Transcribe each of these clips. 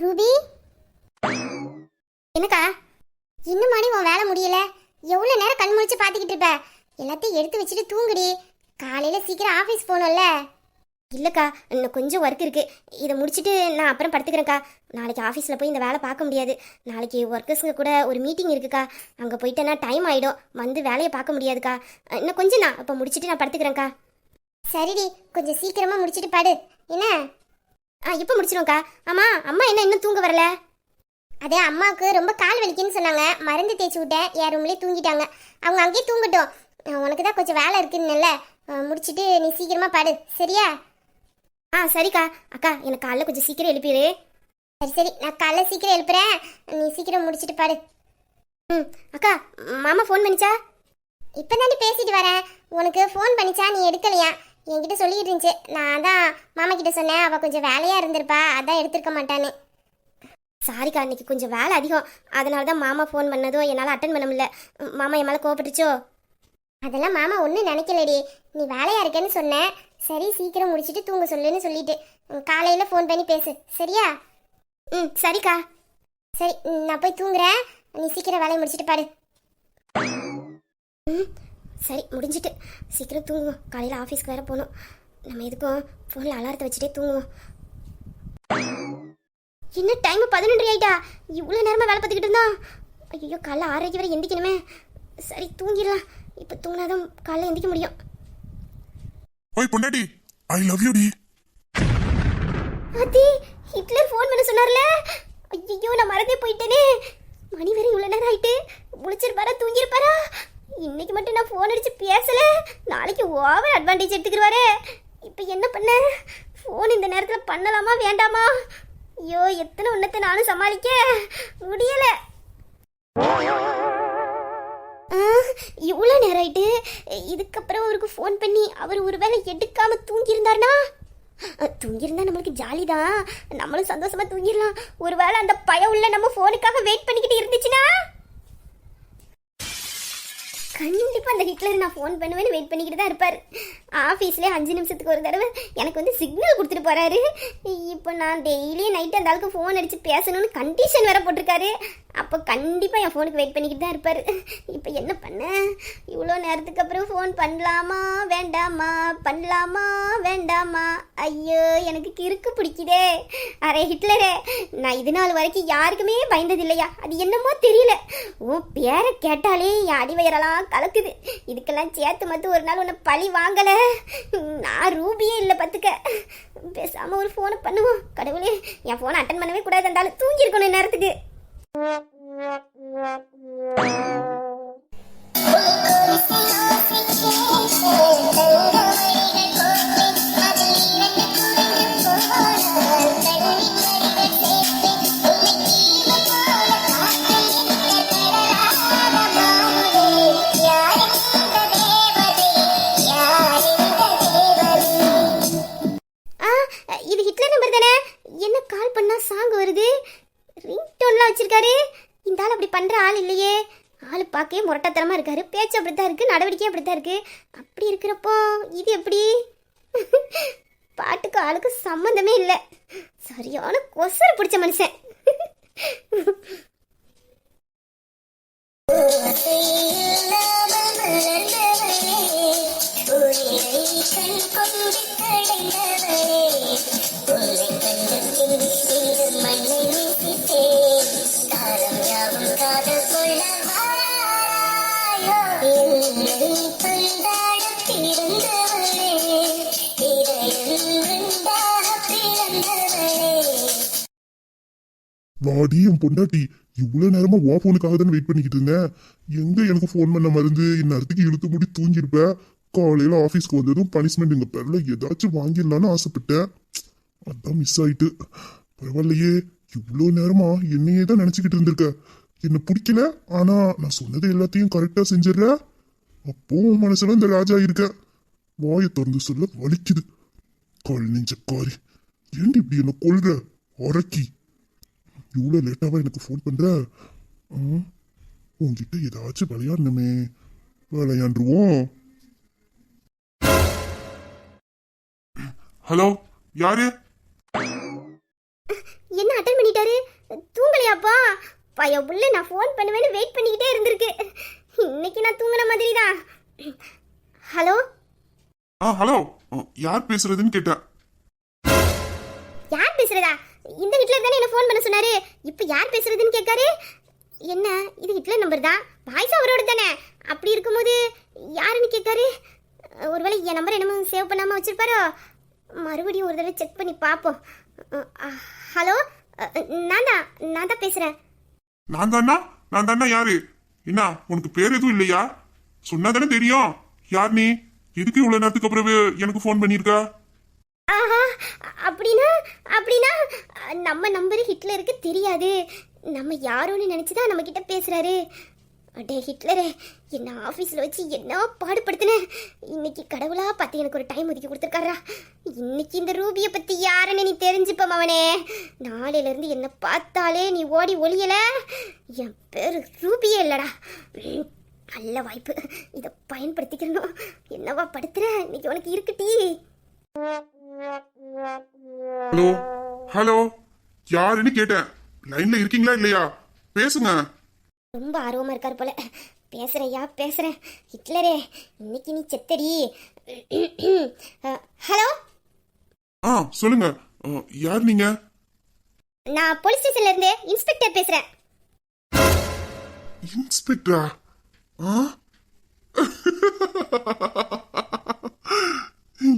Ruby, என்னக்கா இன்னும் மாடி உன் வேலை முடியல? எவ்வளவு நேரம் கண் முழிச்சு பாத்துக்கிட்டு இருப்ப? எல்லாத்தையும் எடுத்து வச்சுட்டு தூங்குடி. காலையில சீக்கிரம் ஆபீஸ் போகணும்ல. இல்லக்கா, இன்னும் கொஞ்சம் ஒர்க் இருக்கு. இதை முடிச்சுட்டு நான் அப்புறம் படுத்துக்கிறேன்க்கா. நாளைக்கு ஆஃபீஸில் போய் இந்த வேலை பார்க்க முடியாது. நாளைக்கு ஒர்க்கர்ஸுங்க கூட ஒரு மீட்டிங் இருக்குக்கா. அங்கே போயிட்டேன்னா டைம் ஆகிடும், வந்து வேலையை பார்க்க முடியாதுக்கா. இன்னும் கொஞ்சம் நான் அப்போ முடிச்சுட்டு நான் படுத்துக்கிறேன்க்கா. சரிடி, கொஞ்சம் சீக்கிரமாக முடிச்சுட்டு படு என்ன. இப்போ முடிச்சிடும்க்கா. ஆமாம், அம்மா என்ன இன்னும் தூங்க வரல? அதே அம்மாவுக்கு ரொம்ப கால் வலிக்குன்னு சொன்னாங்க, மருந்து தேய்ச்சி விட்டேன், என் ரூம்லேயே தூங்கிட்டாங்க. அவங்க அங்கேயே தூங்கட்டும். உனக்கு தான் கொஞ்சம் வேலை இருக்குன்னு முடிச்சுட்டு நீ சீக்கிரமாக படு, சரியா? சரிக்கா. அக்கா, எனக்கு காலைல கொஞ்சம் சீக்கிரம் எழுப்பிடு. சரி, நான் காலைல சீக்கிரம் எழுப்புறேன், நீ சீக்கிரம் முடிச்சுட்டு பாடு. அக்கா, மாமா ஃபோன் பண்ணிச்சா? இப்போ தாண்டி பேசிட்டு வரேன். உனக்கு ஃபோன் பண்ணிச்சா, நீ எடுக்கலையா? என்கிட்ட சொல்லிக்கிட்டு இருந்துச்சு. நான் தான் மாமா கிட்ட சொன்னேன், அவள் கொஞ்சம் வேலையாக இருந்திருப்பா, அதான் எடுத்திருக்க மாட்டான்னு. சாரிக்கா, இன்னைக்கு கொஞ்சம் வேலை அதிகம், அதனால தான் மாமா ஃபோன் பண்ணதும் என்னால் அட்டன் பண்ண முடியல. மாமா என் மேலே கோவப்பட்டுச்சோ? அதெல்லாம் மாமா ஒன்றும் நினைக்கலடி, நீ வேலையாக இருக்கேன்னு சொன்னேன். சரி, சீக்கிரம் முடிச்சுட்டு தூங்க சொல்லுன்னு சொல்லிட்டு காலையில் ஃபோன் பண்ணி பேசு, சரியா? சரிக்கா. சரி, நான் போய் தூங்குறேன், நீ சீக்கிரம் வேலையை முடிச்சுட்டு பாடு. சரி, முடிஞ்சிட்டு சீக்கிரம் தூங்குவோம். காலையில் ஆஃபீஸ்க்கு வேறு போகணும். நம்ம எதுக்கும் ஃபோனில் அலாரத்தை வச்சுட்டே தூங்குவோம். என்ன டைம் 11 ஆயிட்டா? இவ்வளோ நேரமாக வேலை பார்த்துக்கிட்டு இருந்தா? ஐயோ, காலைல 6:30 வரை எந்திக்கணுமே. சரி, தூங்கிடலாம். இப்போ தூங்கினாதான் காலைல எந்திக்க முடியும். ஓய் பொண்டாட்டி, ஐ லவ் யூ டி. அதி, ஹிட்லர் ஃபோன் பண்ண சொன்னார்ல. ஐயோ, நான் மறந்தே போயிட்டேனே. மணி வேற இவ்வளோ நேரம் ஆயிட்டு. முழிச்சிருப்பாரா, தூங்கிருப்பாரா? இன்னைக்கு மட்டும் நான் ஃபோன் அடிச்சு பேசல, நாளைக்கு ஓவர் அட்வான்டேஜ் எடுத்துக்கிடுவாரே. இப்போ என்ன பண்ண? ஃபோன் இந்த நேரத்தில் பண்ணலாமா வேண்டாமா? ஐயோ, எத்தனை உன்னத்தை நானும் சமாளிக்க முடியல. இவ்வளோ நேரம் ஆயிட்டு. இதுக்கப்புறம் அவருக்கு ஃபோன் பண்ணி அவர் ஒருவேளை எடுக்காம தூங்கியிருந்தார்னா? தூங்கியிருந்தா நம்மளுக்கு ஜாலி தான், நம்மளும் சந்தோஷமா தூங்கிடலாம். ஒருவேளை அந்த பயம் உள்ள நம்ம ஃபோனுக்காக வெயிட் பண்ணிக்கிட்டு இருந்துச்சுன்னா கண்டிப்பாக அந்த ஹிட்லர் நான் ஃபோன் பண்ணுவேன்னு வெயிட் பண்ணிக்கிட்டு தான் இருப்பார். ஆஃபீஸ்லேயே 5 நிமிஷத்துக்கு ஒரு தடவை எனக்கு வந்து சிக்னல் கொடுத்துட்டு போகிறாரு. இப்போ நான் டெய்லியும் நைட்டு அந்த ஆளுக்கு ஃபோன் அடித்து பேசணும்னு கண்டிஷன் வேறு போட்டிருக்காரு. அப்போ கண்டிப்பாக என் ஃபோனுக்கு வெயிட் பண்ணிக்கிட்டு தான் இருப்பார். இப்போ என்ன பண்ண? இவ்வளோ நேரத்துக்கு அப்புறம் ஃபோன் பண்ணலாமா வேண்டாமா, பண்ணலாமா வேண்டாமா? ஐயோ, எனக்கு கிறுக்கு பிடிக்குதே. அரே ஹிட்லரே, நான் இது நாள் வரைக்கும் யாருக்குமே பயந்தது இல்லையா? அது என்னமோ தெரியல, உன் பேரை கேட்டாலே என் அடி வயிறெல்லாம் கலக்குது. இதுக்கெல்லாம் சேர்த்து மட்டும் ஒரு நாள் உன்னை பழி வாங்கலை. நான் ரூபியே இல்லை பார்த்துக்க. பேசாமல் ஒரு ஃபோனை பண்ணுவோம். கடவுளே, என் ஃபோனை அட்டன் பண்ணவே கூடாது, இருந்தாலும் தூங்கியிருக்கணும் நேரத்துக்கு. இது ஹிட்லர் நம்பர் தானே? என்ன கால் பண்ணா சாங் வருது? ரிங்டோன்லாம் வச்சிருக்காரு. இந்த ஆள் அப்படி பண்ற ஆள் இல்லையே. ஆள் பார்க்கவே முரட்டத்தனமா இருக்காரு, பேச்சு அப்படித்தான் இருக்கு, நடவடிக்கை அப்படித்தான் இருக்கு. அப்படி இருக்கிறப்போ இது எப்படி? பாட்டுக்கு ஆளுக்கு சம்மந்தமே இல்லை. சரியான கொசர பிடிச்ச மனுஷன். வாடி என் பொண்டாட்டி, இவ்வளவு நேரமா உன் போனுக்காக தான் வெயிட் பண்ணிக்கிட்டு இருந்தேன். எங்க எனக்கு ஃபோன் பண்ண மருந்து இந்நேரத்துக்கு இழுத்து மூடி தூங்கிருப்ப. காலையில ஆபீஸ்க்கு வந்ததும் பனிஷ்மெண்ட் எங்க பேர்ல ஏதாச்சும் வாங்கிடலான்னு ஆசைப்பட்டேன், அதான் மிஸ் ஆயிட்டு. பரவாயில்லையே, இவ்வளவு நேரமா என்னையே தான் நினைச்சுக்கிட்டு இருந்திருக்க. என்ன பிடிக்கல, ஆனா நான் சொன்னது எல்லாத்தையும் கரெக்டா செஞ்சிடற. அப்போ உன் மனசுல இந்த ராஜா இருக்க. வாயை திறந்து சொல்ல வலிக்குது. கால் நெஞ்சக்காரி, ஏண்டி இப்படி என்ன கொள்ற அரக்கி? இவ்வளோ லேட்டாவா எனக்கு ஃபோன் பண்ற? உங்ககிட்ட ஏதாச்சும் விளையாடணுமே, விளையாண்டுருவோம். ஹலோ, யாரு? என்ன அட்டன் பண்ணிட்டாரு? அப்போ பய புள்ள நான் ஃபோன் பண்ணுவேன்னு வெயிட் பண்ணிக்கிட்டே இருந்திருக்கு. இன்னைக்கு நான் தூங்குன மாதிரி தான். ஹலோ ஹலோ, யார் பேசுறதுன்னு கேட்டேன். யார் பேசுறதா? இந்த ஹிட்லர் தானே என்ன ஃபோன் பண்ண சொன்னாரு. இப்போ யார் பேசுறதுன்னு கேட்காரு. என்ன இது ஹிட்லர் நம்பர் தான், வாய்ஸ் அவரோட தானே. அப்படி இருக்கும்போது யாருன்னு கேட்காரு. ஒருவேளை என் நம்பர் என்னமோ சேவ் பண்ணாமல் வச்சிருப்பாரோ. மறுபடியும் ஒரு தடவை செக் பண்ணி பார்ப்போம். ஹலோ, நான் தான் பேசுகிறேன். நான் தானா யாரு? என்ன உனக்கு பேர் எதுவும் இல்லையா? சொன்னாதானே தெரியும் யார் நீ. எதுக்கு இவ்வளவு நேரத்துக்கு அப்புறம் எனக்கு ஃபோன் பண்ணிருக்கா? ஆஹா, அப்படின்னா அப்படின்னா நம்ம நம்பர் ஹிட்லருக்கு தெரியாது. நம்ம யாரோன்னு நினச்சி தான் நம்ம கிட்ட பேசுகிறாரு. அடே ஹிட்லரே, என்ன ஆஃபீஸில் வச்சு என்ன பாடுபடுத்தினேன். இன்னைக்கு கடவுளா பார்த்து எனக்கு ஒரு டைம் ஒதுக்கி கொடுத்துருக்காரா. இன்னைக்கு இந்த ரூபியை பற்றி யாருன்னு நீ தெரிஞ்சுப்ப அவனே. நாளையிலேருந்து என்னை பார்த்தாலே நீ ஓடி ஒளியல. என் பேர் ரூபியே இல்லடா. நல்ல வாய்ப்பு, இதை பயன்படுத்திக்கணும். என்னவா படுத்துற, இன்னைக்கு உனக்கு இருக்குட்டி. ஹலோ ஹலோ, யாருன்னு கேட்டேன். லைன்ல இருக்கீங்களா இல்லையா? பேசுங்க. ரொம்ப ஆர்வமா இருக்கார் போல. பேசுறையா பேசுறேன். ஹிட்லரே, இன்னைக்கு நீ செத்தடி. ஹலோ, சொல்லுங்க. யார் நீங்க? நான் போலீஸ் ஸ்டேஷன்ல இருந்து இன்ஸ்பெக்டர் பேசுறேன். இன்ஸ்பெக்டரா?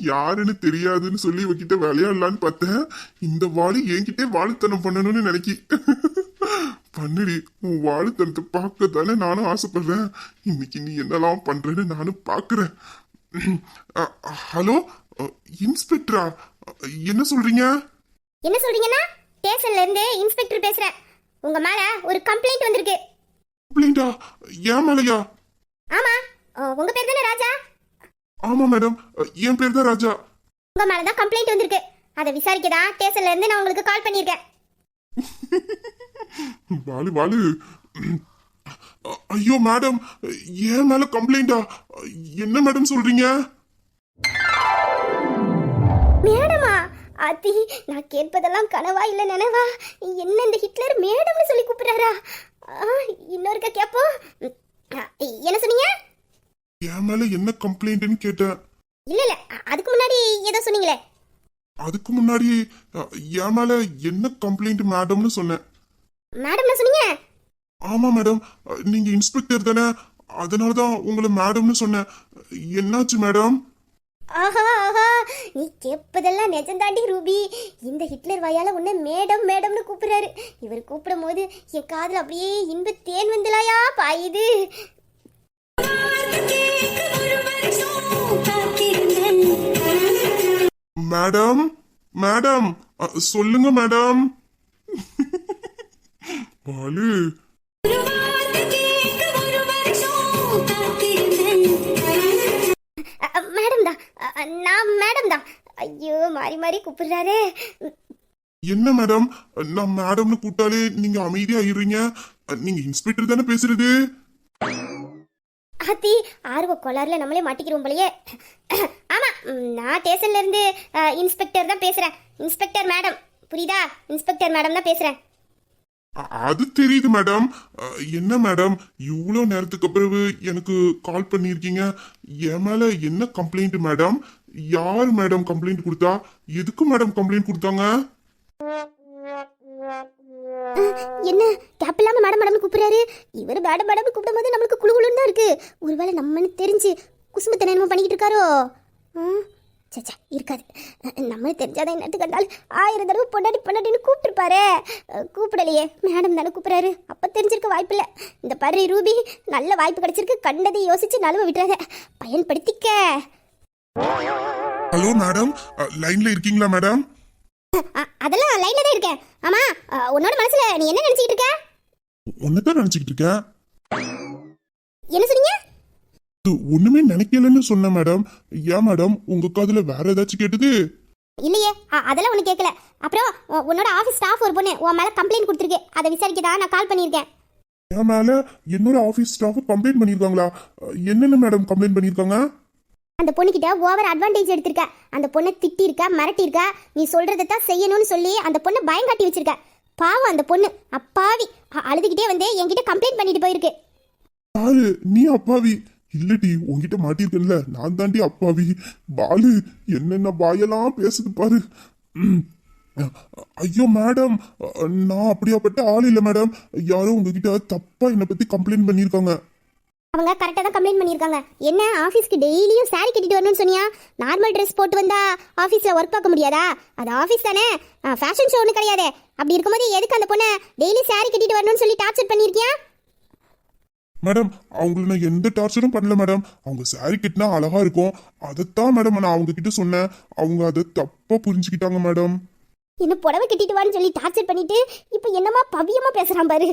யாருன்னு தெரியாதுன்னு சொல்லி இவகிட்ட விளையாடலான்னு பார்த்தேன். இந்த வாளி என்கிட்டே வாழுத்தனம் பண்ணணும்னு நினைக்கி. பண்ணுடி, உன் வாழுத்தனத்தை பார்க்க தானே நானும் ஆசைப்படுறேன். இன்னைக்கு நீ என்னெல்லாம் பண்றேன்னு நானும் பாக்குறேன். ஹலோ, இன்ஸ்பெக்டரா? என்ன சொல்றீங்க? என்ன சொல்றீங்கன்னா, ஸ்டேஷன்ல இருந்து இன்ஸ்பெக்டர் பேசுறேன். உங்க மேல ஒரு கம்ப்ளைண்ட் வந்திருக்கு. கம்ப்ளைண்டா? ஏன் மேலையா? ஆமா, உங்க பேர் தானே ராஜா? ஆமா மேடம், என் பேர் தான் ராஜா. உங்க மேல தான் கம்ப்ளைண்ட் வந்திருக்கு. அதை விசாரிக்க தான் ஸ்டேஷன்ல இருந்து நான் உங்களுக்கு கால் பண்ணியிருக்கேன். வாலு, ஐயோ மேடம், ஏன் மேல கம்ப்ளைண்டா? என்ன மேடம் சொல்றீங்க? மேடமா? ஆத்தி, நான் கேட்பதெல்லாம் கனவா இல்ல நினைவா? என்ன இந்த ஹிட்லர் மேடம்னு சொல்லி கூப்பிடுறாரா? இன்னொருக்க கேப்போம். என்ன சொன்னீங்க? என் மேல என்ன கம்ப்ளைண்ட்னு கேட்டேன். இல்ல, அதுக்கு முன்னாடி ஏதோ சொன்னீங்களே. அதுக்கு முன்னாடி என் மேல என்ன கம்ப்ளைண்ட் மேடம்னு சொன்னேன். மேடம்னு சொன்னீங்க? ஆமா மேடம், நீங்க இன்ஸ்பெக்டர் தானே, அதனாலதான் உங்களை மேடம்னு சொன்னேன். என்னாச்சு மேடம்? ஆஹா, நீ கேட்பதெல்லாம் நிஜந்தாண்டி ரூபி. இந்த ஹிட்லர் வாயால உன்னை மேடம் மேடம்னு கூப்பிடுறாரு. இவர் கூப்பிடும் போது என் காதுல அப்படியே இன்ப தேன் வந்தலாயா பாயுது. மேடம் மேடம், சொல்லுங்க மேடம். பாலு, மேடம் தான், நான் மேடம் தான். ஐயோ, மாறி மாறி கூப்பிடுறாரு. என்ன மேடம், நான் மேடம்னு கூப்பிட்டாலே நீங்க அமைதியா ஆயிடுறீங்க. நீங்க இன்ஸ்பெக்டர் தானே பேசுறது? ஆத்தி, ஆர்வ கோளாறுல நம்மளே மாட்டிக்கிறோம் போலயே. ஆமா, நான் ஸ்டேஷன்ல இருந்து இன்ஸ்பெக்டர் தான் பேசுறேன். இன்ஸ்பெக்டர் மேடம், புரியுதா? இன்ஸ்பெக்டர் மேடம் தான் பேசுறேன். அது தெரியுது மேடம். என்ன மேடம், இவ்வளோ நேரத்துக்கு அப்புறம் எனக்கு கால் பண்ணியிருக்கீங்க. என் மேல என்ன கம்ப்ளைண்ட் மேடம்? யார் மேடம் கம்ப்ளைண்ட் கொடுத்தா? எதுக்கு மேடம் கம்ப்ளைண்ட் கொடுத்தாங்க? என்ன கேப் இல்லாம மேடம் மேடம் கூப்பிடுறாரு. இவர் மேடம் மேடம் கூப்பிடும் போது நம்மளுக்கு குழுகுலுன்னு தான் இருக்கு. ஒருவேளை நம்மன்னு தெரிஞ்சு குசுமத்தனை என்னமோ பண்ணிக்கிட்டு இருக்காரோ? சச்சா, இருக்காது. நம்மளுக்கு தெரிஞ்சாதான் என்னட்டு கண்டால் 1000 தடவை பொண்டாட்டின்னு கூப்பிட்டுருப்பாரு. கூப்பிடலையே, மேடம் தானே கூப்பிடுறாரு. அப்போ தெரிஞ்சிருக்க வாய்ப்பு இல்லை. இந்த பாரு ரூபி, நல்ல வாய்ப்பு கிடைச்சிருக்கு. கண்டதை யோசிச்சு நழுவ விட்டுறாத, பயன்படுத்திக்க. ஹலோ மேடம், லைன்ல இருக்கீங்களா மேடம்? அதெல்லாம் லைன்ல தான் இருக்கேன். ஆமா, உன்னோட மனசுல நீ என்ன நினைச்சிட்டு இருக்க? ஒன்னதான் நினைச்சுக்கிட்டு இருக்கேன். என்ன சொன்னீங்க? ஒண்ணுமே நினைக்கலன்னு சொன்ன மேடம். ஏன் மேடம், உங்க காதுல வேற ஏதாச்சும் கேட்டது? இல்லையே, அதெல்லாம் ஒண்ணு கேட்கல. அப்புறம் உன்னோட ஆபீஸ் ஸ்டாஃப் ஒரு பொண்ணு உன் மேல கம்ப்ளைண்ட் கொடுத்துருக்கு. அதை விசாரிக்க தான் நான் கால் பண்ணியிருக்கேன். என் மேல என்னோட ஆபீஸ் ஸ்டாஃப் கம்ப்ளைண்ட் பண்ணிருக்காங்களா? என்னென்ன மேடம் கம்ப்ளைண்ட் பண்ணிருக்காங்க? அந்த பொண்ணுகிட்ட ஓவர் அட்வான்டேஜ் எடுத்திருக்க. அந்த பொண்ணை திட்டி இருக்க, மிரட்டி இருக்க. நீ சொல்றதை தான் செய்யணும்னு சொல்லி அந்த பொண்ணை பயங்காட்டி வச்சிருக்க. பாவம் அந்த பொண்ணு அப்பாவி அழுதுகிட்டே வந்து என்கிட்ட கம்ப்ளைண்ட் பண்ணிட்டு போயிருக்கு. பாரு நீ அப்பாவி இல்லடி, உன்கிட்ட மாட்டிருக்கேன்ல நான் தாண்டி அப்பாவி. பாலு என்னென்ன வாயெல்லாம் பேசுது பாரு. ம். ஐயோ மேடம், நான் அப்படியாப்பட்ட ஆள் இல்லை மேடம். யாரும் உங்ககிட்ட தப்பா என்னை பத்தி கம்ப்ளைண்ட் பண்ணியிருக்காங்க. அவங்க கரெக்டாக தான் கம்ப்ளைண்ட் பண்ணியிருக்காங்க. என்ன ஆஃபீஸ்க்கு டெய்லியும் சாரி கட்டிட்டு வரணும்னு சொன்னியா? நார்மல் ட்ரெஸ் போட்டு வந்தா ஆஃபீஸில் ஒர்க் பார்க்க முடியாதா? அது ஆஃபீஸ் தானே, ஃபேஷன் ஷோ ஒன்றும் கிடையாது. அப்படி இருக்கும்போது எதுக்கு அந்த பொண்ணை டெய்லி சாரி கட்டிட்டு வரணும்னு சொல்லி டார்ச்சர் பண்ணியிருக்கியா? மேடம் அவங்கள நான் எந்த டார்ச்சரும் பண்ணல மேடம். அவங்க சாரி கட்டினா அழகா இருக்கும், அதைத்தான் மேடம் நான் அவங்க கிட்ட சொன்னேன். அவங்க அதை தப்பா புரிஞ்சுக்கிட்டாங்க மேடம். என்ன புடவை கட்டிட்டு வான்னு சொல்லி டார்ச்சர் பண்ணிட்டு இப்போ என்னமா பவியமா பேசுறான் பாரு.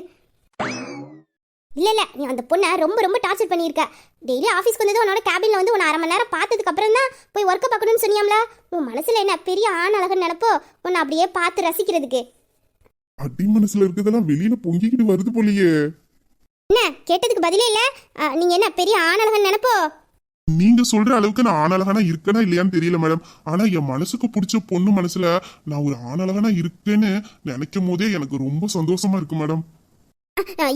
இல்ல நீ அந்த பொண்ணை ரொம்ப ரொம்ப டார்ச்சர் பண்ணியிருக்க. டெய்லி ஆஃபீஸ்க்கு வந்தது உன்னோட கேபின்ல வந்து உன்னை 1/2 மணி நேரம் பார்த்ததுக்கு அப்புறம் தான் போய் ஒர்க்கை பார்க்கணும்னு சொன்னியாம்ல. உன் மனசுல என்ன பெரிய ஆண் அழகன் நினைப்போ உன்னை அப்படியே பார்த்து ரசிக்கிறதுக்கு? அடி மனசுல இருக்கிறதெல்லாம் வெளியில பொங்கிக்கிட்டு வருது போலியே. என்ன கேட்டதுக்கு பதிலே இல்ல. நீங்க என்ன பெரிய ஆண் அழகன் நினைப்போ? நீங்க சொல்ற அளவுக்கு நான் ஆணழகனா இருக்கேனா இல்லையான்னு தெரியல மேடம். ஆனா என் மனசுக்கு பிடிச்ச பொண்ணு மனசுல நான் ஒரு ஆணழகனா இருக்கேன்னு நினைக்கும் போதே எனக்கு ரொம்ப சந்தோஷமா இருக்கு மேடம்.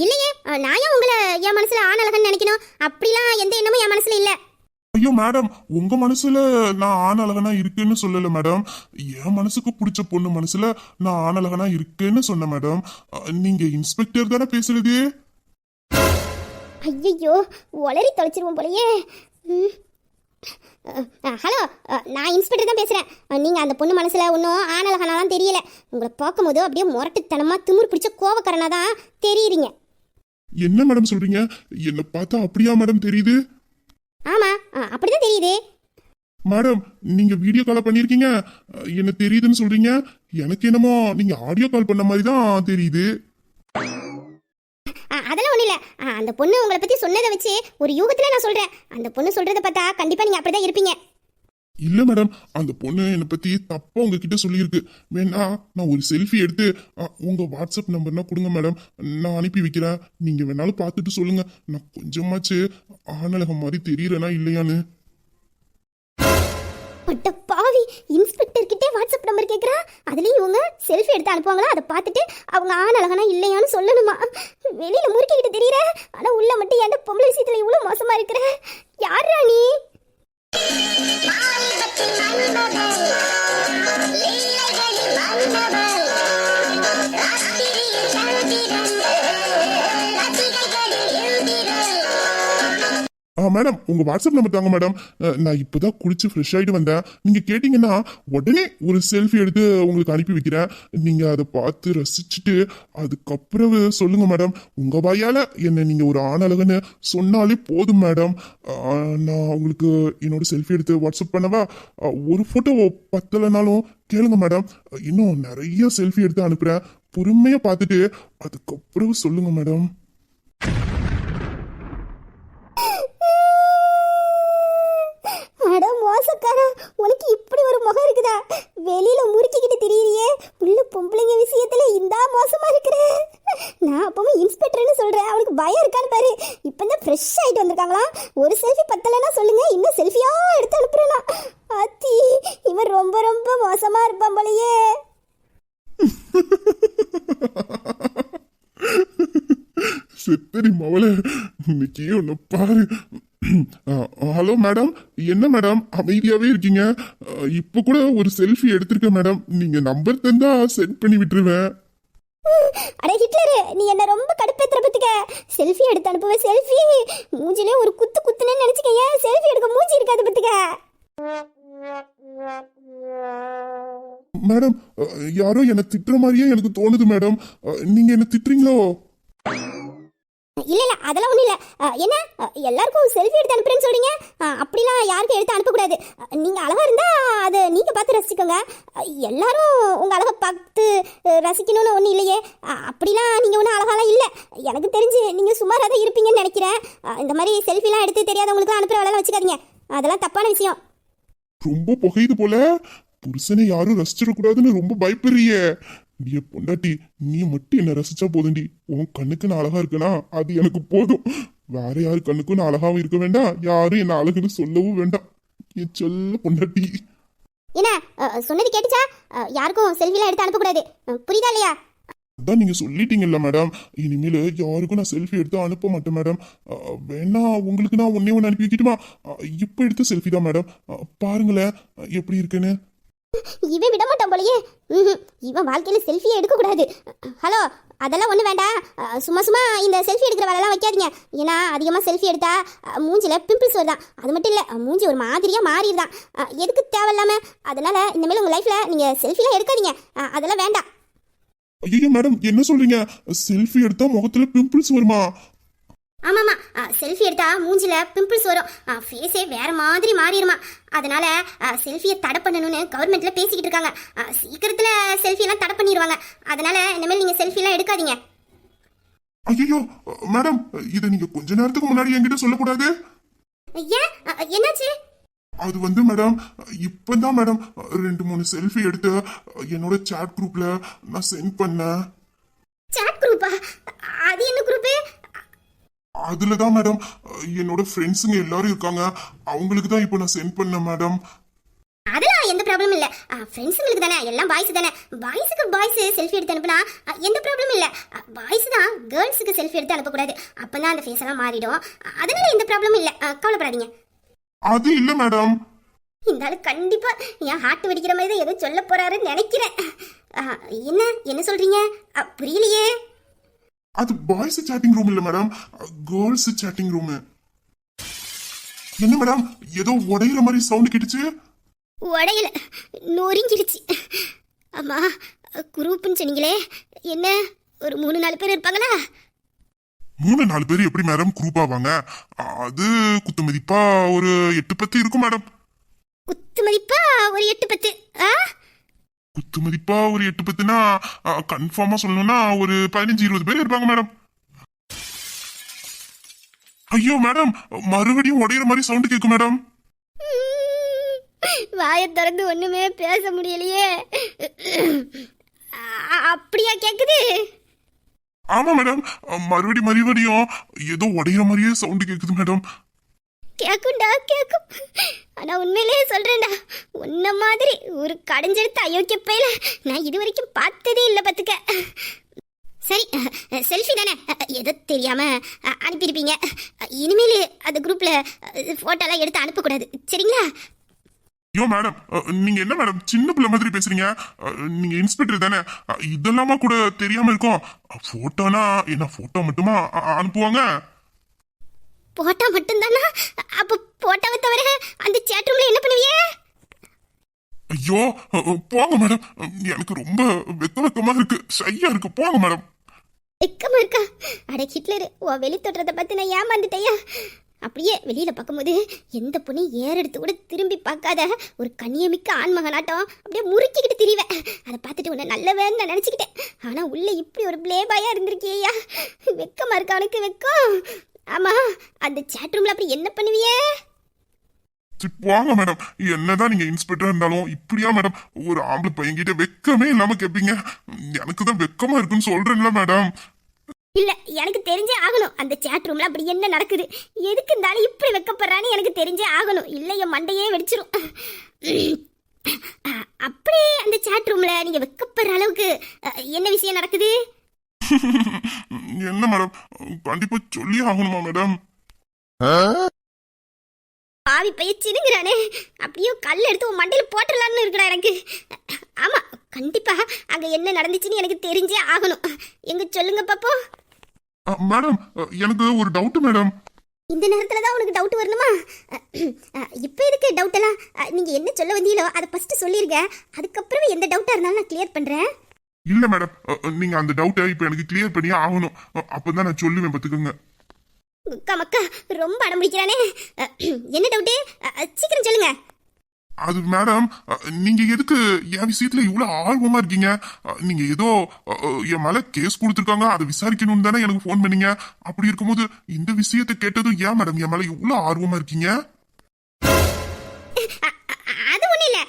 இல்லையே, நான் ஏன் உங்களை என் மனசுல ஆண் அழகன் நினைக்கணும்? அப்படிலாம் எந்த எண்ணமும் என் மனசுல இல்ல. ஐயோ மேடம், உங்க மனசுல நான் ஆணழகனா இருக்கேன்னு சொல்லல மேடம். என் மனசுக்கு பிடிச்ச பொண்ணு மனசுல நான் ஆணழகனா இருக்கேன்னு சொன்னேன் மேடம். நீங்க இன்ஸ்பெக்டர் தானே பேசுறது? ஐயோ ஒளரி தொலைச்சிருவோம் போலயே. ஹலோ, நான் இன்ஸ்பெக்டர் தான் பேசுகிறேன். நீங்கள் அந்த பொண்ணு மனசில் ஒன்றும் ஆணழகனாலாம் தெரியல. உங்களை பார்க்கும்போது அப்படியே முரட்டுத்தனமாக திமிர் பிடிச்ச கோவக்காரனாக தான் தெரியுறீங்க. என்ன மேடம் சொல்றீங்க? என்ன பார்த்தா அப்படியா மேடம் தெரியுது? ஆமாம், அப்படிதான் தெரியுது. மேடம் நீங்க வீடியோ கால் பண்ணிருக்கீங்க, என்ன தெரியுதுன்னு சொல்றீங்க. எனக்கு என்னமோ நீங்க ஆடியோ கால் பண்ண மாதிரி தான் தெரியுது. அதெல்லாம் ஒன்றும் இல்லை. அந்த பொண்ணு உங்களை பற்றி சொன்னதை வச்சு ஒரு யூகத்தில் நான் சொல்கிறேன். அந்த பொண்ணு சொல்கிறத பார்த்தா கண்டிப்பாக நீங்கள் அப்படி தான் இருப்பீங்க. இல்ல மேடம், அந்த பொண்ணு என்னை பத்தி தப்பா உங்ககிட்ட சொல்லியிருக்கு. வேணா நான் ஒரு செல்ஃபி எடுத்து உங்க வாட்ஸ்அப் நம்பர்னா கொடுங்க மேடம், நான் அனுப்பி வைக்கிறேன். நீங்க வேணாலும் பார்த்துட்டு சொல்லுங்க நான் கொஞ்சமாச்சு ஆணழகம் மாதிரி தெரியறேனா இல்லையான்னு. பட்ட பாவி, இன்ஸ்பெக்டர் கிட்டே வாட்ஸ்அப் நம்பர் கேட்குறா. அதுலேயும் இவங்க செல்ஃபி எடுத்து அனுப்புவாங்களா? அதை பார்த்துட்டு அவங்க ஆண் அழகனா இல்லையான்னு சொல்லணுமா? வெளியில் முறுக்கிக்கிட்டு தெரியற, ஆனால் உள்ள மட்டும் ஏன்டா பொம்பளை விஷயத்தில் இவ்வளோ மோசமாக இருக்கிற? யாரா நீ? மேடம் உங்க வாட்ஸ்அப் நம்பர் தாங்க மேடம். நான் இப்பதான் குளிச்சு ஃப்ரெஷ் ஆயிட்டு வந்தேன். நீங்க கேட்டீங்கன்னா உடனே ஒரு செல்ஃபி எடுத்து உங்களுக்கு அனுப்பி வைக்கிறேன். நீங்க அதை பார்த்து ரசிச்சுட்டு அதுக்கப்புறம் சொல்லுங்க மேடம். உங்க வாயால என்ன நீங்க ஒரு ஆணழகன்னு சொன்னாலே போதும் மேடம். நான் உங்களுக்கு என்னோட செல்ஃபி எடுத்து வாட்ஸ்அப் பண்ணவா? ஒரு போட்டோ பத்தலைனாலும் கேளுங்க மேடம், இன்னும் நிறைய செல்ஃபி எடுத்து அனுப்புறேன். பொறுமையா பார்த்துட்டு அதுக்கப்புறம் சொல்லுங்க மேடம். அட மோசக்காரா, உனக்கு இப்படி ஒரு முகம் இருக்குதா? வெளியில முறுக்கிக்கிட்டு திரியிறியே, உள்ள பொம்பளைங்க விஷயத்துல இந்த மோசமா இருக்கிற. நான் அப்பவும் இன்ஸ்பெக்டர்னு சொல்றேன், அவனுக்கு பயம் இருக்கான்னு பாரு. இப்பதான் ஃப்ரெஷ் ஆயிட்டு வந்திருக்காங்களா? ஒரு செல்ஃபி பத்தலைன்னா சொல்லுங்க, இன்னும் செல்ஃபியா எடுத்து அனுப்புறேனா? அத்தி, இவன் ரொம்ப ரொம்ப மோசமா இருப்பான் போலயே. செத்தடி மவள, இன்னைக்கு ஒன்னு பாரு. ஹலோ மேடம், என்ன மேடம் அமைதியாவே இருக்கீங்க? இப்ப கூட ஒரு செல்ஃபி எடுத்திருக்கேன் மேடம். நீங்க நம்பர் தந்தா சென்ட் பண்ணி விட்டுருவேன். அட ஹிட்லரு, நீ என்ன ரொம்ப கடுப்பேத்துற பத்துக்க. செல்ஃபி எடுத்து அனுப்புவ, செல்ஃபி மூஞ்சிலே ஒரு குத்து குத்துனேன்னு நினைச்சுக்கேன். செல்ஃபி எடுக்க மூஞ்சி இருக்காது பத்துக்க. மேடம் யாரோ என்ன திட்டுற மாதிரியே எனக்கு தோணுது மேடம். நீங்க என்ன திட்டுறீங்களோ? இல்ல இல்ல, அதெல்லாம் ஒண்ணும் இல்ல. என்ன எல்லாருக்கும் செல்ஃபி எடுத்து அனுப்புறேன்னு சொல்றீங்க? அப்படிலாம் யாருக்கும் எடுத்து அனுப்பக்கூடாது. நீங்க அழகா இருந்தா அதை நீங்க பார்த்து ரசிக்கோங்க. எல்லாரும் உங்க அழகை பார்த்து ரசிக்கணும்னு ஒன்றும் இல்லையே. அப்படிலாம் நீங்க ஒன்றும் அழகாலாம் இல்லை. எனக்கு தெரிஞ்சு நீங்க சுமாராக தான் இருப்பீங்கன்னு நினைக்கிறேன். இந்த மாதிரி செல்ஃபிலாம் எடுத்து தெரியாதவங்களுக்குலாம் அனுப்புற வேலைலாம் வச்சுக்காதீங்க, அதெல்லாம் தப்பான விஷயம். ரொம்ப புகையுது போல. புருஷனை யாரும் ரசிச்சிடக்கூடாதுன்னு ரொம்ப பயப்படுறியே. நீ பொண்டாட்டி, நீ மட்டும் என்ன ரசிச்சா போதுண்டி. உன் கண்ணுக்கு நான் அழகா இருக்கனா அது எனக்கு போதும். வேற யாரு கண்ணுக்கும் நான் அழகாவும் இருக்க வேண்டாம், யாரும் என்ன அழகுன்னு சொல்லவும் வேண்டாம். என் சொல்ல பொண்டாட்டி. என்ன சொன்னது கேட்டுச்சா? யாருக்கும் செல்ஃபிலாம் எடுத்து அனுப்பக்கூடாது, புரியுதா இல்லையா? அதான் நீங்க சொல்லிட்டீங்கல்ல மேடம், இனிமேல் யாருக்கும் நான் செல்ஃபி எடுத்து அனுப்ப மாட்டேன் மேடம். வேணா உங்களுக்கு நான் ஒன்னே ஒன்று அனுப்பி வைக்கட்டுமா? இப்போ எடுத்த செல்ஃபி தான் மேடம். பாருங்களேன் எப்படி இருக்குன்னு. இவன் விட மாட்டான் போலயே. இவன் வாழ்க்கையில செல்ஃபியே எடுக்க கூடாது. ஹலோ, அதெல்லாம் ஒண்ணு வேண்டாம். சும்மா சும்மா இந்த செல்ஃபி எடுக்கிற வேலைலாம் வைக்காதீங்க. ஏன்னா அதிகமா செல்ஃபி எடுத்தா மூஞ்சில பிம்பிள்ஸ் வருதான். அது மட்டும் இல்ல, மூஞ்சி ஒரு மாதிரியா மாறிடுதான். எதுக்கு தேவையில்லாம? அதனால இனிமேல் உங்க லைஃப்ல நீங்க செல்ஃபிலாம் எடுக்காதீங்க. அதெல்லாம் வேண்டாம். ஐயோ மேடம், என்ன சொல்றீங்க? செல்ஃபி எடுத்தா முகத்துல பிம்பிள்ஸ் வருமா? ஆமாம்மா, செல்ஃபி எடுத்தா மூஞ்சில பிம்பிள்ஸ் வரும், ஃபேஸே வேற மாதிரி மாறிடுமா. அதனால செல்ஃபியை தடை பண்ணணும்னு கவர்மெண்ட்ல பேசிக்கிட்டு இருக்காங்க. சீக்கிரத்துல செல்ஃபியெல்லாம் தடை பண்ணிடுவாங்க. அதனால இனிமேல் நீங்க செல்ஃபிலாம் எடுக்காதீங்க. ஐயோ மேடம், இதை நீங்க கொஞ்ச நேரத்துக்கு முன்னாடி என்கிட்ட சொல்லக்கூடாது. ஏன், என்னாச்சு? அது வந்து மேடம், இப்பதான் மேடம் 2-3 செல்ஃபி எடுத்து என்னோட சாட் குரூப்ல நான் சென்ட் பண்ணேன். சாட் குரூப்பா? அது என்ன குரூப்பு? அதுலதான் மேடம் என்னோட ஃப்ரெண்ட்ஸுங்க எல்லாரும் இருக்காங்க. அவங்களுக்கு தான் இப்போ நான் சென்ட் பண்ணேன் மேடம். அதெல்லாம் எந்த ப்ராப்ளமும் இல்ல. ஃப்ரெண்ட்ஸுங்களுக்கு தானே, எல்லாம் பாய்ஸ் தானே. பாய்ஸுக்கு பாய்ஸ் செல்ஃபி எடுத்து அனுப்புனா எந்த ப்ராப்ளமும் இல்ல. பாய்ஸ் தான் கேர்ள்ஸுக்கு செல்ஃபி எடுத்து அனுப்பக்கூடாது. அப்பதான் அந்த ஃபேஸ் எல்லாம் மாறிடும். அதனால எந்த ப்ராப்ளமும் இல்ல, கவலைப்படாதீங்க. அது இல்ல மேடம், இந்த ஆளு கண்டிப்பா என் ஹார்ட் வெடிக்கிற மாதிரி தான் ஏதோ சொல்ல போறாருன்னு நினைக்கிறேன். என்ன சொல்றீங்க? புரியலையே. அது பாய்ஸ் சாட்டிங் ரூம் இல்ல மேடம், கேர்ள்ஸ் சாட்டிங் ரூம். என்ன மேடம், ஏதோ உடையிற மாதிரி சவுண்ட் கேட்டுச்சு. உடையல, நொறுங்கிடுச்சு. அம்மா, குரூப்னு சொன்னீங்களே, என்ன ஒரு 3-4 பேர் இருப்பாங்களா? 3-4 பேர் எப்படி மேடம் குரூப் ஆவாங்க? அது குத்து மதிப்பா ஒரு 8-10 இருக்கும் மேடம். குத்து மதிப்பா ஒரு 8-10? குத்து மதிப்பா ஒரு 8-10னா கன்ஃபார்மா சொல்லணும்னா ஒரு 15-20 பேர் இருப்பாங்க மேடம். ஐயோ மேடம், மறுபடியும் உடையிற மாதிரி சவுண்ட் கேட்கும் மேடம். வாயை திறந்து ஒண்ணுமே பேச முடியலையே. அப்படியா கேக்குது? ஆமா மேடம், மறுபடியும் ஏதோ உடையிற மாதிரியே சவுண்ட் கேக்குது மேடம். கேக்கும்டா, கேக்கும். ஆனா உண்மையிலேயே சொல்றேன்டா, உன்ன மாதிரி ஒரு கடைஞ்செடுத்த அயோக்கிய பையில நான் இது வரைக்கும் பார்த்ததே இல்லை பாத்துக்க. சரி, செல்ஃபி தானே, எதோ தெரியாம அனுப்பியிருப்பீங்க. இனிமேல் அந்த குரூப்ல போட்டோலாம் எடுத்து அனுப்பக்கூடாது, சரிங்களா? ஐயோ மேடம், நீங்க என்ன மேடம் சின்ன பிள்ளை மாதிரி பேசுறீங்க? நீங்க இன்ஸ்பெக்டர் தானே, இதெல்லாமா கூட தெரியாம இருக்கும்? போட்டோனா என்ன, போட்டோ மட்டுமா அனுப்புவாங்க? போட்டோ மட்டும்தானா? அப்ப போட்டோவை தவிர அந்த சேட் ரூம்ல என்ன பண்ணுவீங்க? ஐயோ போங்க மேடம், எனக்கு ரொம்ப வெக்கமா இருக்கு, ஷையா இருக்கு, போங்க மேடம். வெக்கமா இருக்கா? அட ஹிட்லர், உன் வெளி தோற்றத்தை பார்த்து நான் ஏமாந்துட்டையா? அப்படியே வெளியில பார்க்கும்போது எந்த பொண்ணு ஏற எடுத்து கூட திரும்பி பார்க்காத ஒரு கண்ணியமிக்க ஆண்மகனாட்டம் அப்படியே முறுக்கிக்கிட்டு திரிவேன். அதை பார்த்துட்டு உன்னை நல்லவேன்னு நான் நினச்சிக்கிட்டேன். ஆனா உள்ள இப்படி ஒரு பிளேபாயா இருந்திருக்கியா? வெக்கமா இருக்கா உனக்கு? வெக்கம். ஆமா, அந்த சாட் ரூம்ல அப்படி என்ன பண்ணுவியே? வாங்க மேடம், என்னதான் நீங்க இன்ஸ்பெக்டர் இருந்தாலும் இப்படியா மேடம் ஒரு ஆம்பளை பையன்கிட்ட வெக்கமே இல்லாம கேப்பீங்க? எனக்கு தான் வெக்கமா இருக்குன்னு சொல்றேன்ல மேடம். இல்ல, எனக்கு தெரிஞ்சே ஆகணும் அந்த சாட் ரூம்ல அப்படி என்ன நடக்குது, எதுக்கு இருந்தாலும் இப்படி வெக்கப்படுறான்னு எனக்கு தெரிஞ்சே ஆகணும். இல்ல என் மண்டையே வெடிச்சிரும். அப்படி அந்த சாட் ரூம்ல நீங்க வெக்கப்படுற அளவுக்கு என்ன விஷயம் நடக்குது? என்ன மேடம், கண்டிப்பா சொல்லி ஆகணுமா மேடம்? பாவி பையச்சினுங்கிறானே, அப்படியே கல் எடுத்து உன் மண்டையில போட்டுடலான்னு இருக்கடா எனக்கு. ஆமா, கண்டிப்பா அங்க என்ன நடந்துச்சுன்னு எனக்கு தெரிஞ்சே ஆகணும். எங்க சொல்லுங்க பாப்போம். மேடம், எனக்கு ஒரு டவுட் மேடம். இந்த நேரத்துல தான் உனக்கு டவுட் வரணுமா? இப்போ எதுக்கு டவுட் எல்லாம்? நீங்க என்ன சொல்ல வந்தீங்களோ அதை ஃபர்ஸ்ட் சொல்லிருங்க, அதுக்கப்புறம் எந்த டவுட்டா இருந்தாலும் நான் கிளியர் பண்றேன். இல்ல மேடம், நீங்க அந்த டவுட்டை இப்ப எனக்கு கிளியர் பண்ணியே ஆகணும், அப்பதான் நான் சொல்லுவேன் பாத்துக்கோங்க. மக்கா ரொம்ப அடம் பிடிக்கிறானே. என்ன டவுட்டு? சீக்கிரம் சொல்லுங்க. அது மேடம், நீங்க எதுக்கு என் விஷயத்துல இவ்வளவு ஆர்வமா இருக்கீங்க? நீங்க ஏதோ என் மேல கேஸ் கொடுத்துருக்காங்க, அதை விசாரிக்கணும்னு தானே எனக்கு போன் பண்ணீங்க. அப்படி இருக்கும்போது இந்த விஷயத்தை கேட்டதும் ஏன் மேடம் என் மேல இவ்வளவு ஆர்வமா இருக்கீங்க? அது ஒண்ணும் இல்ல,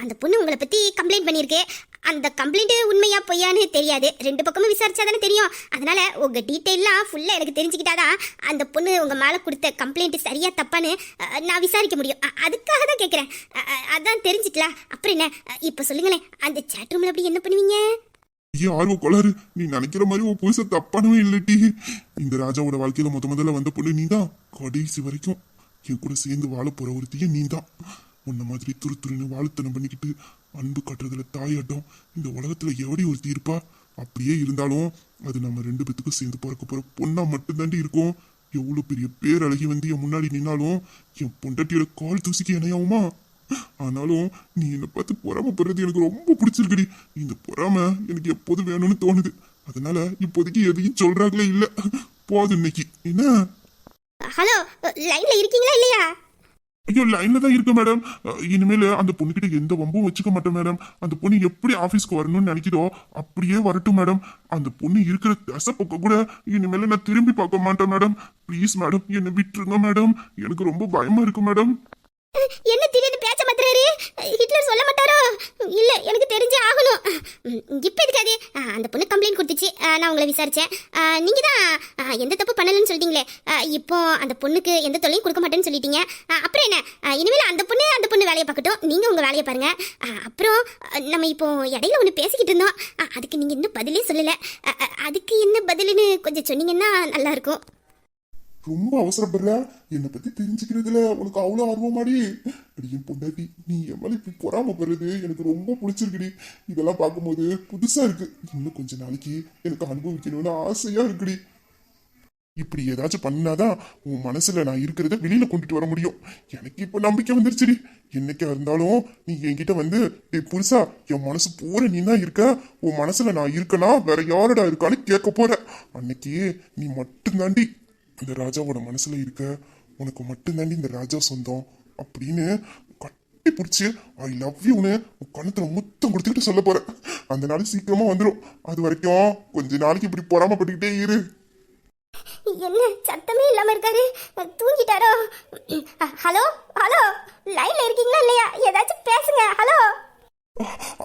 அந்த பொண்ணு உங்களை பத்தி கம்ப்ளைண்ட் பண்ணிருக்கு. அந்த கம்ப்ளைண்ட் உண்மையா பொய்யான்னு தெரியாது, 2 பக்கமும் விசாரிச்சாதானே தெரியும். அதனால உங்க டீட்டெயிலாம் ஃபுல்லா எனக்கு தெரிஞ்சுக்கிட்டாதான் அந்த பொண்ணு உங்க மேல கொடுத்த கம்ப்ளைண்ட் சரியா தப்பான்னு நான் விசாரிக்க முடியும். அதுக்காக தான் கேட்குறேன். அதான் தெரிஞ்சுக்கலாம். அப்புறம் என்ன, இப்போ சொல்லுங்களேன், அந்த சாட் ரூம்ல அப்படி என்ன பண்ணுவீங்க? ஐயோ ஆர்வ கோளாறு, நீ நினைக்கிற மாதிரி உன் புதுச தப்பானவே இல்லட்டி. இந்த ராஜாவோட வாழ்க்கையில முதல்ல வந்த பொண்ணு நீதான். கடைசி வரைக்கும் என் கூட சேர்ந்து வாழ போற ஒருத்திய நீதான். உன்ன மாதிரி துரு துருன்னு வாழுத்தனம் பண்ணிக்கிட்டு அன்பு கட்டுறதுல தாயாட்டம் இந்த உலகத்துல எவடி ஒருத்தி இருப்பா? அப்படியே இருந்தாலும் அது நம்ம ரெண்டு பேத்துக்கும் சேர்ந்து பிறக்க போற பொண்ணா மட்டும்தாண்டி இருக்கும். எவ்வளவு பெரிய பேரழகி வந்து என் முன்னாடி நின்னாலும் என் பொண்டாட்டியோட கால் தூசிக்கு இணையாவுமா? ஆனாலும் நீ என்னை பார்த்து பொறாமப்படுறது எனக்கு ரொம்ப பிடிச்சிருக்குடி. இந்த பொறாம எனக்கு எப்போதும் வேணும்னு தோணுது. அதனால இப்போதைக்கு எதையும் சொல்றாங்களே இல்ல. போதும் இன்னைக்கு என்ன. ஹலோ, லைன்ல இருக்கீங்களா இல்லையா? ஐயோ லைன்ல தான் இருக்கு மேடம். இனிமேல் அந்த பொண்ணுகிட்ட எந்த வம்பும் வச்சுக்க மாட்டேன் மேடம். அந்த பொண்ணு எப்படி ஆபீஸ்க்கு வரணும்னு நினைக்குதோ அப்படியே வரட்டும் மேடம். அந்த பொண்ணு இருக்கிற தசை பக்கம் கூட இனிமேல நான் திரும்பி பார்க்க மாட்டேன் மேடம். ப்ளீஸ் மேடம், என்னை விட்டுருங்க மேடம். எனக்கு ரொம்ப பயமா இருக்கு மேடம். என்ன திடீர்னு பேச்ச மாத்துறாரு? ஹிட்லர் சொல்ல மாட்டாரோ? இல்ல, எனக்கு தெரிஞ்சே ஆகணும். இப்ப எதுக்காது? அந்த பொண்ணு கம்ப்ளைண்ட் கொடுத்துச்சு. நான் உங்களை விசாரிச்சேன். நீங்க தான் எந்த தப்பு பண்ணலன்னு சொல்லிட்டீங்களே. இப்போ அந்த பொண்ணுக்கு எந்த தொல்லையும் கொடுக்க மாட்டேன்னு சொல்லிட்டீங்க. அப்புறம் என்ன? இனிமேல் அந்த பொண்ணு வேலையை பார்க்கட்டும், நீங்க உங்க வேலையை பாருங்க. அப்புறம் நம்ம இப்போ இடையில ஒன்று பேசிக்கிட்டு இருந்தோம். அதுக்கு நீங்க இன்னும் பதிலே சொல்லல. அதுக்கு என்ன பதிலுன்னு கொஞ்சம் சொன்னீங்கன்னா நல்லா இருக்கும். ரொம்ப அவசரப்படுற. என்னை பத்தி தெரிஞ்சுக்கிறதுல உனக்கு அவ்வளவு ஆர்வமாடி? அடியும் பொண்டாட்டி, நீ என் மேல இப்படி பொறாமப்படுறது எனக்கு ரொம்ப பிடிச்சிருக்குடி. இதெல்லாம் பார்க்கும்போது புதுசா இருக்கு. இன்னும் கொஞ்ச நாளைக்கு எனக்கு அனுபவிக்கணும்னு ஆசையா இருக்குடி. இப்படி ஏதாச்சும் பண்ணாதான் உன் மனசுல நான் இருக்கிறத வெளியில கொண்டுட்டு வர முடியும். எனக்கு இப்ப நம்பிக்கை வந்துருச்சுடி. என்னைக்கா இருந்தாலும் நீ என்கிட்ட வந்து புதுசா என் மனசு பூரா நீ தான் இருக்க, உன் மனசுல நான் இருக்கனா வேற யாரடா இருக்கான்னு கேட்க போற. அன்னைக்கு நீ மட்டும்தாண்டி இந்த ராஜாவோட மனசுல இருக்க. உனக்கு மட்டும்தாண்டி இந்த ராஜா சொந்தம் அப்படின்னு கட்டி பிடிச்சி ஐ லவ் யூன்னு கணத்துல முத்தம் கொடுத்துக்கிட்டு சொல்ல போறேன். அந்த நாள் சீக்கிரமா வந்துடும். அது வரைக்கும் கொஞ்ச நாளைக்கு இப்படி பொறாமப்பட்டுக்கிட்டே இரு. என்ன சத்தமே இல்லாம இருக்காரு? தூங்கிட்டாரோ? ஹலோ ஹலோ, லைன்ல இருக்கீங்களா இல்லையா? ஏதாச்சும் பேசுங்க. ஹலோ.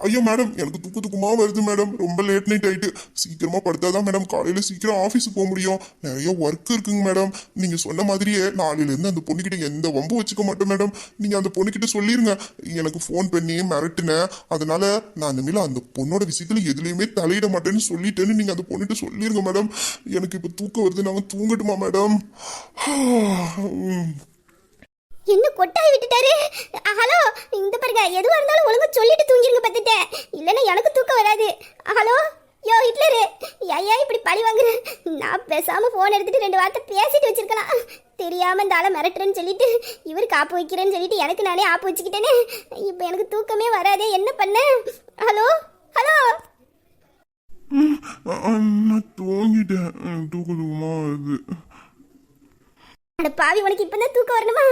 ஐயோ மேடம், எனக்கு தூக்கமா வருது மேடம். ரொம்ப லேட் நைட் ஆயிட்டு. சீக்கிரமா படுத்தாதான் மேடம் காலையில சீக்கிரம் ஆஃபீஸுக்கு போக முடியும். நிறைய ஒர்க் இருக்குங்க மேடம். நீங்க சொன்ன மாதிரியே நாளையில இருந்து அந்த பொண்ணுகிட்ட எந்த வம்பு வச்சுக்க மாட்டேன் மேடம். நீங்க அந்த பொண்ணுகிட்ட சொல்லிருங்க, எனக்கு ஃபோன் பண்ணி மிரட்டுனேன், அதனால நான் அந்த மேல அந்த பொண்ணோட விஷயத்துல எதுலையுமே தலையிட மாட்டேன்னு சொல்லிட்டேன்னு நீங்க அந்த பொண்ணுகிட்ட சொல்லிருங்க மேடம். எனக்கு இப்ப தூக்கம் வருது, நாங்க தூங்கட்டுமா மேடம்? என்ன கொட்டாய் விட்டுட்டாரு? ஹலோ, இந்த பாருங்க, எதுவா இருந்தாலும் ஒழுங்கா சொல்லிட்டு தூங்கிருங்க பத்துட்டேன். இல்லைன்னா எனக்கு தூக்கம் வராது. ஹலோ, யோ ஹிட்லரு, ஐயா இப்படி பழி வாங்குற? நான் பேசாம போன் எடுத்துட்டு 2 வார்த்தை பேசிட்டு வச்சிருக்கலாம். தெரியாம இந்த ஆளை மிரட்டுறேன்னு சொல்லிட்டு இவருக்கு ஆப்பு வைக்கிறேன்னு சொல்லிட்டு எனக்கு நானே ஆப்பு வச்சுக்கிட்டேனே. இப்போ எனக்கு தூக்கமே வராதே, என்ன பண்ண? Hello hello. நான் தூங்கிட்டேன். தூக்கமா வருது. அட பாவி, உனக்கு இப்பதான் தூக்கம் வரணுமா?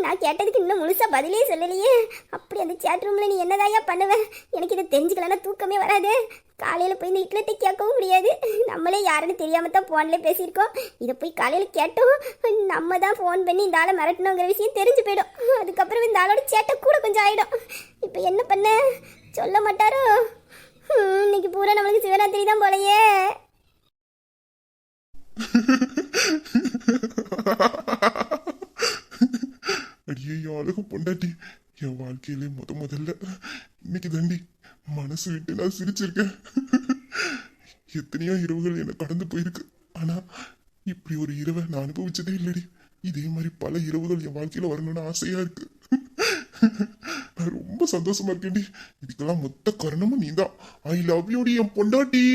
நான் கேட்டதுக்கு இன்னும் முழுசா பதிலே சொல்லலையே. அப்படி அந்த சேட் ரூம்ல நீ என்னதாயா பண்ணுவ? எனக்கு இதை தெரிஞ்சுக்கலன்னா தூக்கமே வராது. காலையில போய் இந்த இட்லத்தை கேட்கவும் முடியாது. நம்மளே யாருன்னு தெரியாம தான் போன்ல பேசியிருக்கோம். இதை போய் காலையில கேட்டோம், நம்ம தான் ஃபோன் பண்ணி இந்த ஆளை மிரட்டணுங்கிற விஷயம் தெரிஞ்சு போயிடும். அதுக்கப்புறம் இந்த ஆளோட சேட்டை கூட கொஞ்சம் ஆயிடும். இப்போ என்ன பண்ண? சொல்ல மாட்டாரோ? இன்னைக்கு பூரா நம்மளுக்கு சிவராத்திரி தான் போலையே. அடியே அழகு பொண்டாட்டி, என் வாழ்க்கையிலே முதல்ல இன்னைக்கு தாண்டி மனசு விட்டு நான் சிரிச்சிருக்கேன். எத்தனையோ இரவுகள் என்ன கடந்து போயிருக்கு. ஆனா இப்படி ஒரு இரவை நான் அனுபவிச்சதே இல்லடி. இதே மாதிரி பல இரவுகள் என் வாழ்க்கையில வரணும்னு ஆசையா இருக்கு. நான் ரொம்ப சந்தோஷமா இருக்கேன்டி. இதுக்கெல்லாம் மொத்த காரணமும் நீதான். ஐ லவ் யூடி என் பொண்டாட்டி.